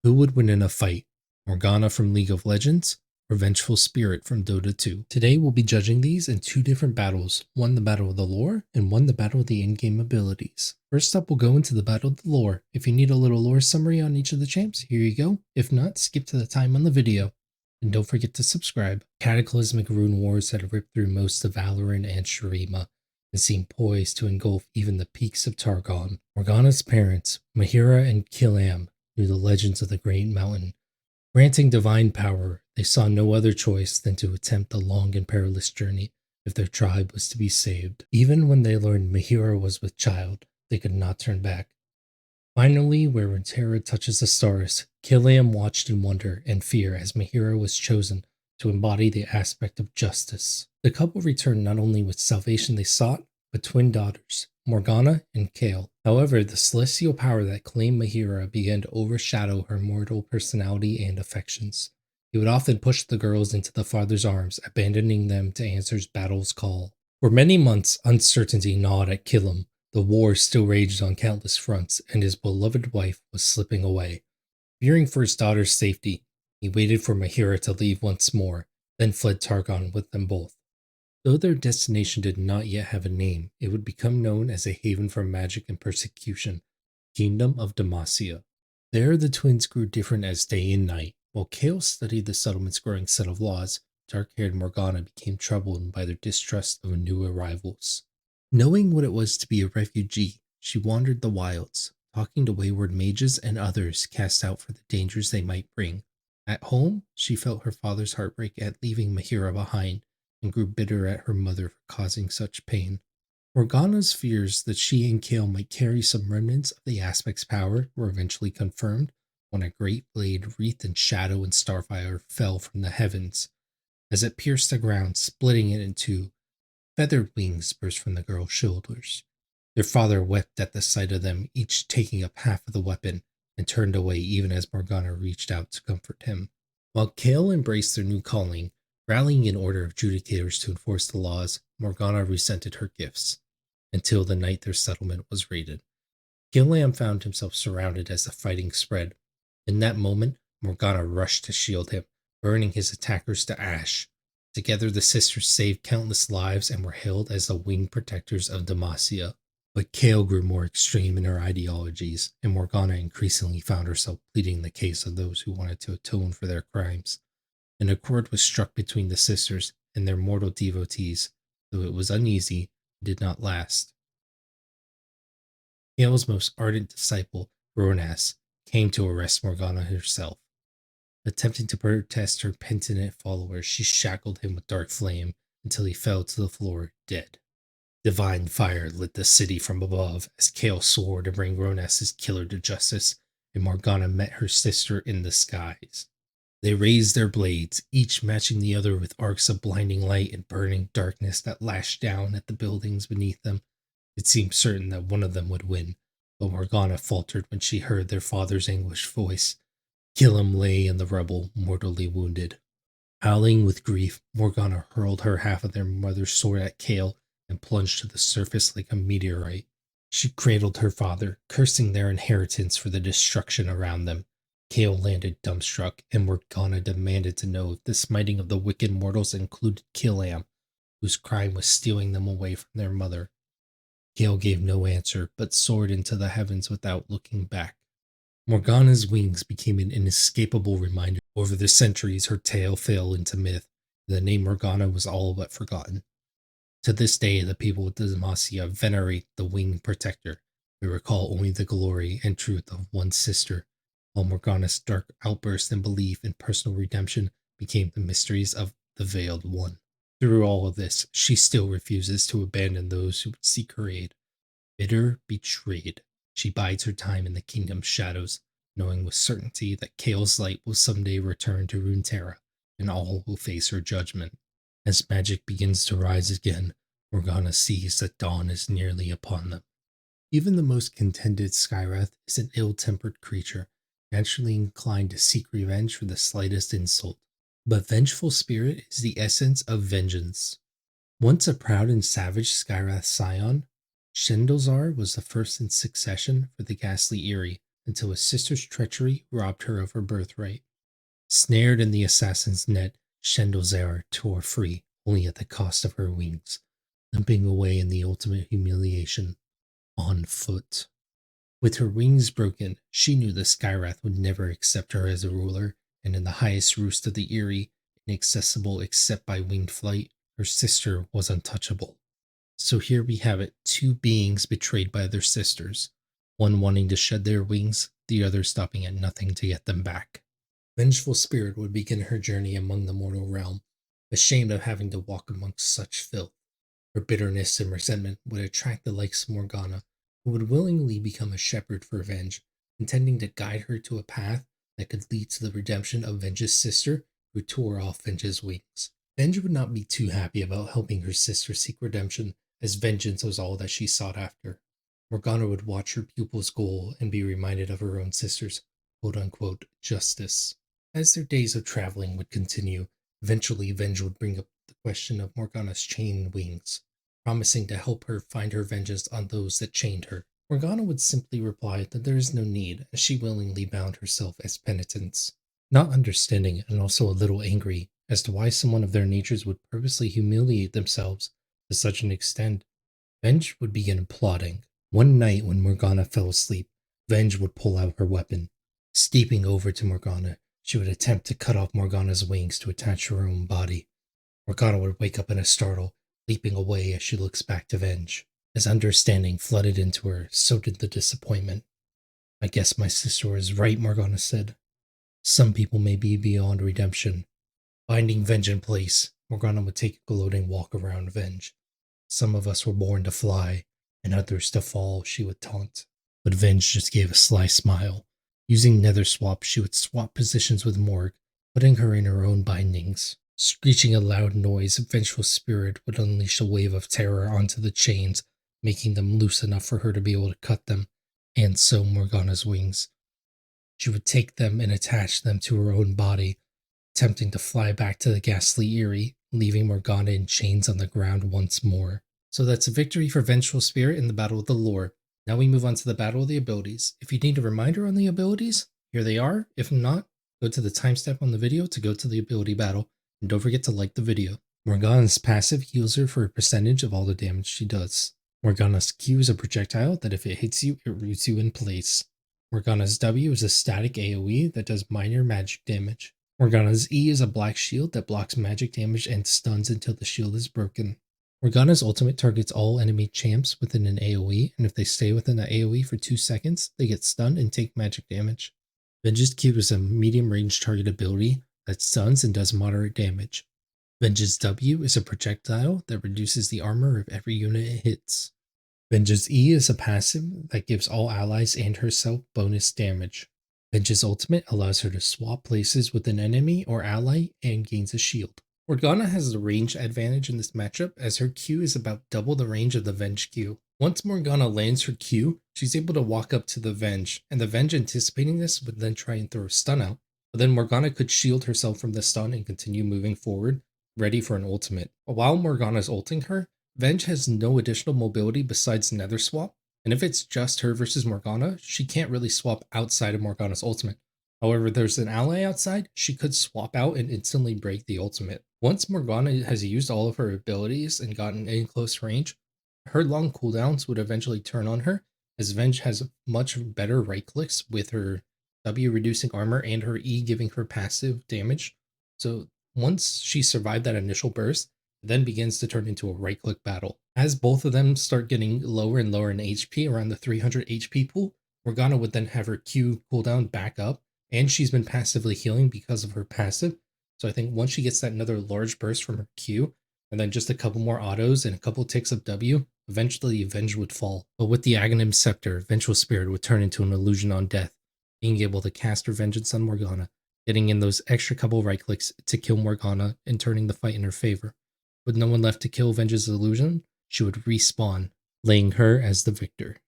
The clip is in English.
Who would win in a fight? Morgana from League of Legends or Vengeful Spirit from Dota 2? Today we'll be judging these in two different battles, one the battle of the lore and one the battle of the in-game abilities. First up, we'll go into the battle of the lore. If you need a little lore summary on each of the champs, here you go. If not, skip to the time on the video. And don't forget to subscribe. Cataclysmic rune wars that have ripped through most of Valorant and Shurima and seem poised to engulf even the peaks of Targon. Morgana's parents, Mahira and Killam, knew the legends of the Great Mountain. Granting divine power, they saw no other choice than to attempt the long and perilous journey if their tribe was to be saved. Even when they learned Mahira was with child, they could not turn back. Finally, where Runeterra touches the stars, Killam watched in wonder and fear as Mahira was chosen to embody the aspect of justice. The couple returned not only with salvation they sought, but twin daughters, Morgana and Kayle. However, the celestial power that claimed Mahira began to overshadow her mortal personality and affections. He would often push the girls into the father's arms, abandoning them to answer battle's call. For many months, uncertainty gnawed at Killam. The war still raged on countless fronts, and his beloved wife was slipping away. Fearing for his daughter's safety, he waited for Mahira to leave once more, then fled Targon with them both. Though their destination did not yet have a name, it would become known as a haven for magic and persecution, Kingdom of Demacia. There the twins grew different as day and night. While Kayle studied the settlement's growing set of laws, dark-haired Morgana became troubled by their distrust of new arrivals. Knowing what it was to be a refugee, she wandered the wilds, talking to wayward mages and others cast out for the dangers they might bring. At home, she felt her father's heartbreak at leaving Mahira behind, and grew bitter at her mother for causing such pain. Morgana's fears that she and Kayle might carry some remnants of the Aspect's power were eventually confirmed when a great blade wreathed in shadow and starfire fell from the heavens. As it pierced the ground, splitting it in two, feathered wings burst from the girl's shoulders. Their father wept at the sight of them, each taking up half of the weapon, and turned away even as Morgana reached out to comfort him. While Kayle embraced their new calling, rallying an order of judicators to enforce the laws, Morgana resented her gifts, until the night their settlement was raided. Killam found himself surrounded as the fighting spread. In that moment, Morgana rushed to shield him, burning his attackers to ash. Together the sisters saved countless lives and were hailed as the winged protectors of Demacia. But Kayle grew more extreme in her ideologies, and Morgana increasingly found herself pleading the case of those who wanted to atone for their crimes. An accord was struck between the sisters and their mortal devotees, though it was uneasy and did not last. Kayle's most ardent disciple, Ronas, came to arrest Morgana herself. Attempting to protest her penitent followers, she shackled him with dark flame until he fell to the floor, dead. Divine fire lit the city from above as Kayle swore to bring Ronas's killer to justice, and Morgana met her sister in the skies. They raised their blades, each matching the other with arcs of blinding light and burning darkness that lashed down at the buildings beneath them. It seemed certain that one of them would win, but Morgana faltered when she heard their father's anguished voice. Killam lay in the rubble, mortally wounded. Howling with grief, Morgana hurled her half of their mother's sword at Kayle and plunged to the surface like a meteorite. She cradled her father, cursing their inheritance for the destruction around them. Kayle landed dumbstruck, and Morgana demanded to know if the smiting of the wicked mortals included Killam, whose crime was stealing them away from their mother. Kayle gave no answer, but soared into the heavens without looking back. Morgana's wings became an inescapable reminder. Over the centuries, her tale fell into myth, and the name Morgana was all but forgotten. To this day, the people of Demacia venerate the winged protector. They recall only the glory and truth of one sister, while Morgana's dark outburst and belief in personal redemption became the mysteries of the Veiled One. Through all of this, she still refuses to abandon those who would seek her aid. Bitter, betrayed, she bides her time in the kingdom's shadows, knowing with certainty that Kayle's light will someday return to Runeterra, and all will face her judgment. As magic begins to rise again, Morgana sees that dawn is nearly upon them. Even the most contented Skywrath is an ill-tempered creature, naturally inclined to seek revenge for the slightest insult. But Vengeful Spirit is the essence of vengeance. Once a proud and savage Skywrath scion, Shendozar was the first in succession for the ghastly Eyrie until his sister's treachery robbed her of her birthright. Snared in the assassin's net, Shendelzara tore free, only at the cost of her wings, limping away in the ultimate humiliation, on foot. With her wings broken, she knew the Skywrath would never accept her as a ruler, and in the highest roost of the Eyrie, inaccessible except by winged flight, her sister was untouchable. So here we have it, two beings betrayed by their sisters, one wanting to shed their wings, the other stopping at nothing to get them back. Vengeful Spirit would begin her journey among the mortal realm, ashamed of having to walk amongst such filth. Her bitterness and resentment would attract the likes of Morgana, who would willingly become a shepherd for Venge, intending to guide her to a path that could lead to the redemption of Venge's sister, who tore off Venge's wings. Venge would not be too happy about helping her sister seek redemption, as vengeance was all that she sought after. Morgana would watch her pupil's goal and be reminded of her own sister's quote-unquote justice. As their days of traveling would continue, eventually Venge would bring up the question of Morgana's chained wings, promising to help her find her vengeance on those that chained her. Morgana would simply reply that there is no need, as she willingly bound herself as penitence. Not understanding and also a little angry as to why someone of their natures would purposely humiliate themselves to such an extent, Venge would begin plotting. One night when Morgana fell asleep, Venge would pull out her weapon. Steeping over to Morgana, she would attempt to cut off Morgana's wings to attach her own body. Morgana would wake up in a startle, leaping away as she looks back to Venge. As understanding flooded into her, so did the disappointment. I guess my sister was right, Morgana said. Some people may be beyond redemption. Finding Venge in place, Morgana would take a gloating walk around Venge. Some of us were born to fly, and others to fall, she would taunt. But Venge just gave a sly smile. Using Nether Swap, she would swap positions with Morg, putting her in her own bindings. Screeching a loud noise, Vengeful Spirit would unleash a wave of terror onto the chains, making them loose enough for her to be able to cut them, and sew Morgana's wings. She would take them and attach them to her own body, attempting to fly back to the ghastly Eyrie, leaving Morgana in chains on the ground once more. So that's a victory for Vengeful Spirit in the Battle of the Lore. Now we move on to the Battle of the Abilities. If you need a reminder on the abilities, here they are. If not, go to the timestamp on the video to go to the ability battle, and don't forget to like the video. Morgana's passive heals her for a percentage of all the damage she does. Morgana's Q is a projectile that if it hits you, it roots you in place. Morgana's W is a static AoE that does minor magic damage. Morgana's E is a black shield that blocks magic damage and stuns until the shield is broken. Morgana's ultimate targets all enemy champs within an AoE, and if they stay within the AoE for 2 seconds, they get stunned and take magic damage. Venge's Q is a medium-range target ability that stuns and does moderate damage. Venge's W is a projectile that reduces the armor of every unit it hits. Venge's E is a passive that gives all allies and herself bonus damage. Venge's ultimate allows her to swap places with an enemy or ally and gains a shield. Morgana has the range advantage in this matchup as her Q is about double the range of the Venge Q. Once Morgana lands her Q, she's able to walk up to the Venge, and the Venge anticipating this would then try and throw a stun out, but then Morgana could shield herself from the stun and continue moving forward, ready for an ultimate. But while Morgana's ulting her, Venge has no additional mobility besides Nether Swap, and if it's just her versus Morgana, she can't really swap outside of Morgana's ultimate. However, there's an ally outside, she could swap out and instantly break the ultimate. Once Morgana has used all of her abilities and gotten in close range, her long cooldowns would eventually turn on her, as Venge has much better right clicks with her W reducing armor and her E giving her passive damage. So once she survived that initial burst, it then begins to turn into a right click battle. As both of them start getting lower and lower in HP, around the 300 HP pool, Morgana would then have her Q cooldown back up, and she's been passively healing because of her passive. So I think once she gets that another large burst from her Q, and then just a couple more autos and a couple ticks of W, eventually Venge would fall. But with the Aghanim Scepter, Vengeful Spirit would turn into an illusion on death, being able to cast her vengeance on Morgana, getting in those extra couple right clicks to kill Morgana and turning the fight in her favor. With no one left to kill Venge's illusion, she would respawn, laying her as the victor.